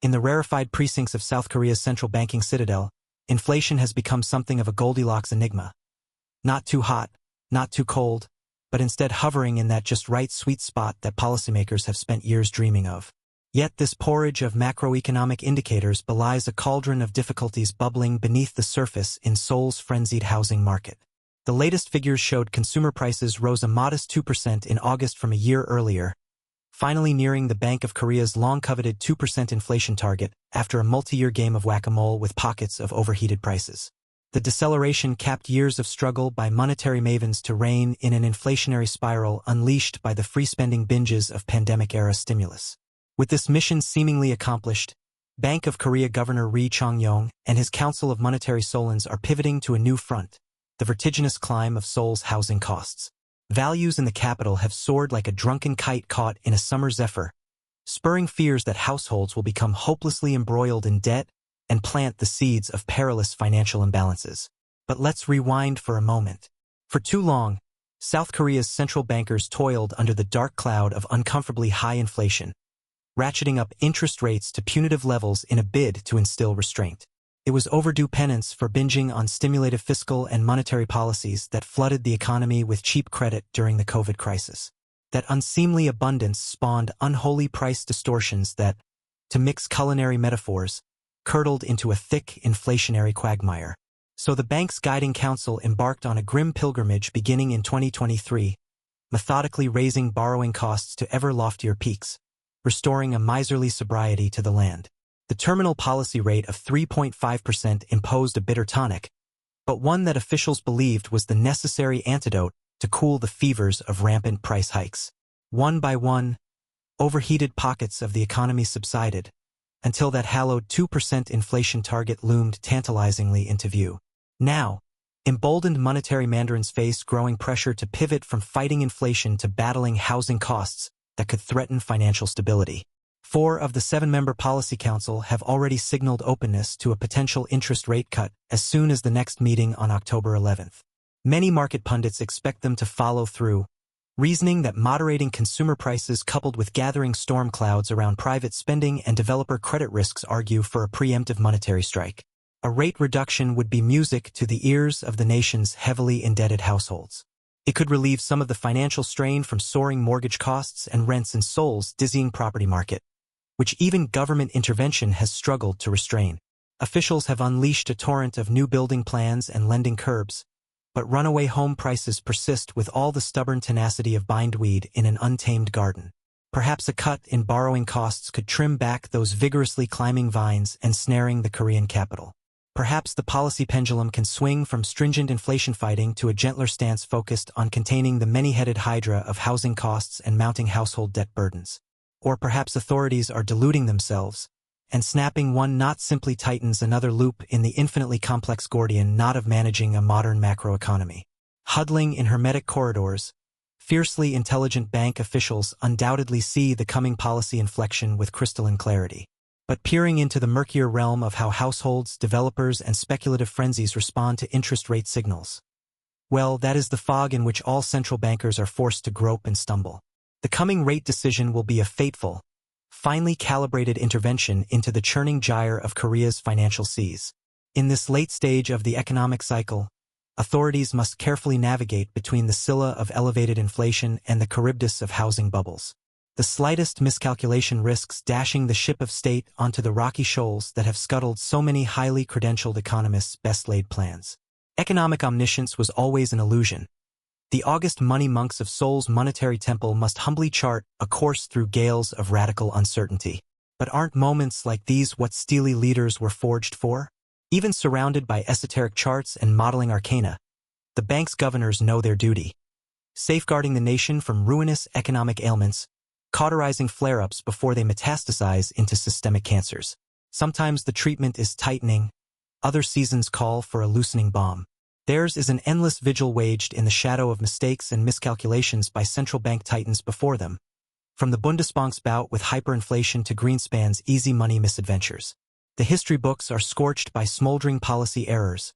In the rarefied precincts of South Korea's central banking citadel, inflation has become something of a Goldilocks enigma. Not too hot, not too cold, but instead hovering in that just right sweet spot that policymakers have spent years dreaming of. Yet this porridge of macroeconomic indicators belies a cauldron of difficulties bubbling beneath the surface in Seoul's frenzied housing market. The latest figures showed consumer prices rose a modest 2% in August from a year earlier, finally nearing the Bank of Korea's long-coveted 2% inflation target after a multi-year game of whack-a-mole with pockets of overheated prices. The deceleration capped years of struggle by monetary mavens to rein in an inflationary spiral unleashed by the free-spending binges of pandemic-era stimulus. With this mission seemingly accomplished, Bank of Korea Governor Chang-yong and his Council of Monetary Solons are pivoting to a new front, the vertiginous climb of Seoul's housing costs. Values in the capital have soared like a drunken kite caught in a summer zephyr, spurring fears that households will become hopelessly embroiled in debt and plant the seeds of perilous financial imbalances. But let's rewind for a moment. For too long, South Korea's central bankers toiled under the dark cloud of uncomfortably high inflation, ratcheting up interest rates to punitive levels in a bid to instill restraint. It was overdue penance for binging on stimulative fiscal and monetary policies that flooded the economy with cheap credit during the COVID crisis. That unseemly abundance spawned unholy price distortions that, to mix culinary metaphors, curdled into a thick inflationary quagmire. So the bank's guiding council embarked on a grim pilgrimage beginning in 2023, methodically raising borrowing costs to ever loftier peaks, restoring a miserly sobriety to the land. The terminal policy rate of 3.5% imposed a bitter tonic, but one that officials believed was the necessary antidote to cool the fevers of rampant price hikes. One by one, overheated pockets of the economy subsided, until that hallowed 2% inflation target loomed tantalizingly into view. Now, emboldened monetary mandarins face growing pressure to pivot from fighting inflation to battling housing costs that could threaten financial stability. 4 of the 7-member Policy Council have already signaled openness to a potential interest rate cut as soon as the next meeting on October 11th. Many market pundits expect them to follow through, reasoning that moderating consumer prices coupled with gathering storm clouds around private spending and developer credit risks argue for a preemptive monetary strike. A rate reduction would be music to the ears of the nation's heavily indebted households. It could relieve some of the financial strain from soaring mortgage costs and rents in Seoul's dizzying property market, which even government intervention has struggled to restrain. Officials have unleashed a torrent of new building plans and lending curbs, but runaway home prices persist with all the stubborn tenacity of bindweed in an untamed garden. Perhaps a cut in borrowing costs could trim back those vigorously climbing vines ensnaring the Korean capital. Perhaps the policy pendulum can swing from stringent inflation fighting to a gentler stance focused on containing the many-headed hydra of housing costs and mounting household debt burdens. Or perhaps authorities are deluding themselves, and snapping one knot simply tightens another loop in the infinitely complex Gordian knot of managing a modern macroeconomy. Huddling in hermetic corridors, fiercely intelligent bank officials undoubtedly see the coming policy inflection with crystalline clarity. But peering into the murkier realm of how households, developers, and speculative frenzies respond to interest rate signals, well, that is the fog in which all central bankers are forced to grope and stumble. The coming rate decision will be a fateful, finely calibrated intervention into the churning gyre of Korea's financial seas. In this late stage of the economic cycle, authorities must carefully navigate between the Scylla of elevated inflation and the Charybdis of housing bubbles. The slightest miscalculation risks dashing the ship of state onto the rocky shoals that have scuttled so many highly credentialed economists' best-laid plans. Economic omniscience was always an illusion. The august money monks of Seoul's monetary temple must humbly chart a course through gales of radical uncertainty. But aren't moments like these what steely leaders were forged for? Even surrounded by esoteric charts and modeling arcana, the bank's governors know their duty. Safeguarding the nation from ruinous economic ailments, cauterizing flare-ups before they metastasize into systemic cancers. Sometimes the treatment is tightening, other seasons call for a loosening balm. Theirs is an endless vigil waged in the shadow of mistakes and miscalculations by central bank titans before them, from the Bundesbank's bout with hyperinflation to Greenspan's easy money misadventures. The history books are scorched by smoldering policy errors,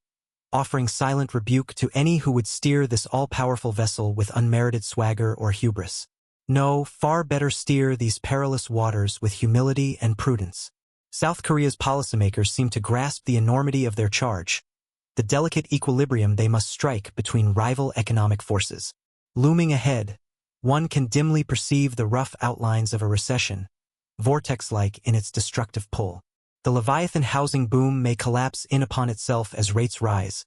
offering silent rebuke to any who would steer this all-powerful vessel with unmerited swagger or hubris. No, far better steer these perilous waters with humility and prudence. South Korea's policymakers seem to grasp the enormity of their charge, the delicate equilibrium they must strike between rival economic forces. Looming ahead, one can dimly perceive the rough outlines of a recession, vortex-like in its destructive pull. The Leviathan housing boom may collapse in upon itself as rates rise,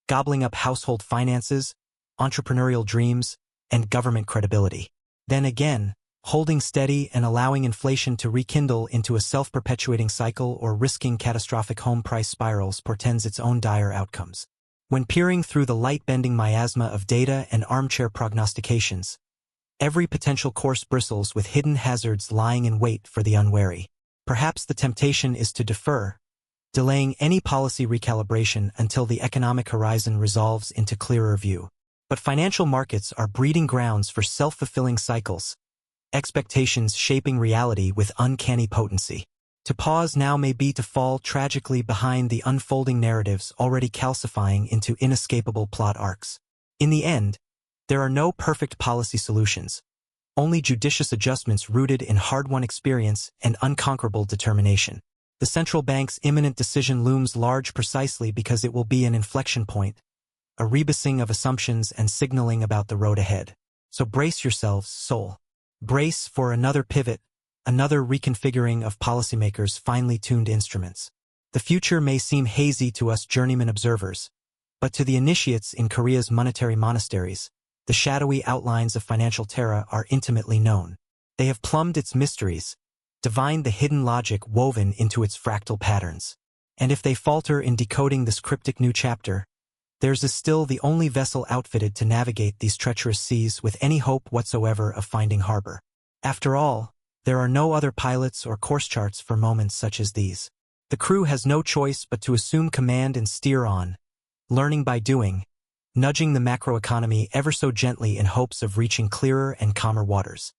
gobbling up household finances, entrepreneurial dreams, and government credibility. Then again, holding steady and allowing inflation to rekindle into a self-perpetuating cycle or risking catastrophic home price spirals portends its own dire outcomes. When peering through the light-bending miasma of data and armchair prognostications, every potential course bristles with hidden hazards lying in wait for the unwary. Perhaps the temptation is to defer, delaying any policy recalibration until the economic horizon resolves into clearer view. But financial markets are breeding grounds for self-fulfilling cycles, expectations shaping reality with uncanny potency. To pause now may be to fall tragically behind the unfolding narratives already calcifying into inescapable plot arcs. In the end, there are no perfect policy solutions, only judicious adjustments rooted in hard-won experience and unconquerable determination. The central bank's imminent decision looms large precisely because it will be an inflection point, a rebasing of assumptions and signaling about the road ahead. So brace yourselves, Seoul. Brace for another pivot, another reconfiguring of policymakers' finely tuned instruments. The future may seem hazy to us journeyman observers, but to the initiates in Korea's monetary monasteries, the shadowy outlines of financial terror are intimately known. They have plumbed its mysteries, divined the hidden logic woven into its fractal patterns. And if they falter in decoding this cryptic new chapter, theirs is still the only vessel outfitted to navigate these treacherous seas with any hope whatsoever of finding harbor. After all, there are no other pilots or course charts for moments such as these. The crew has no choice but to assume command and steer on, learning by doing, nudging the macroeconomy ever so gently in hopes of reaching clearer and calmer waters.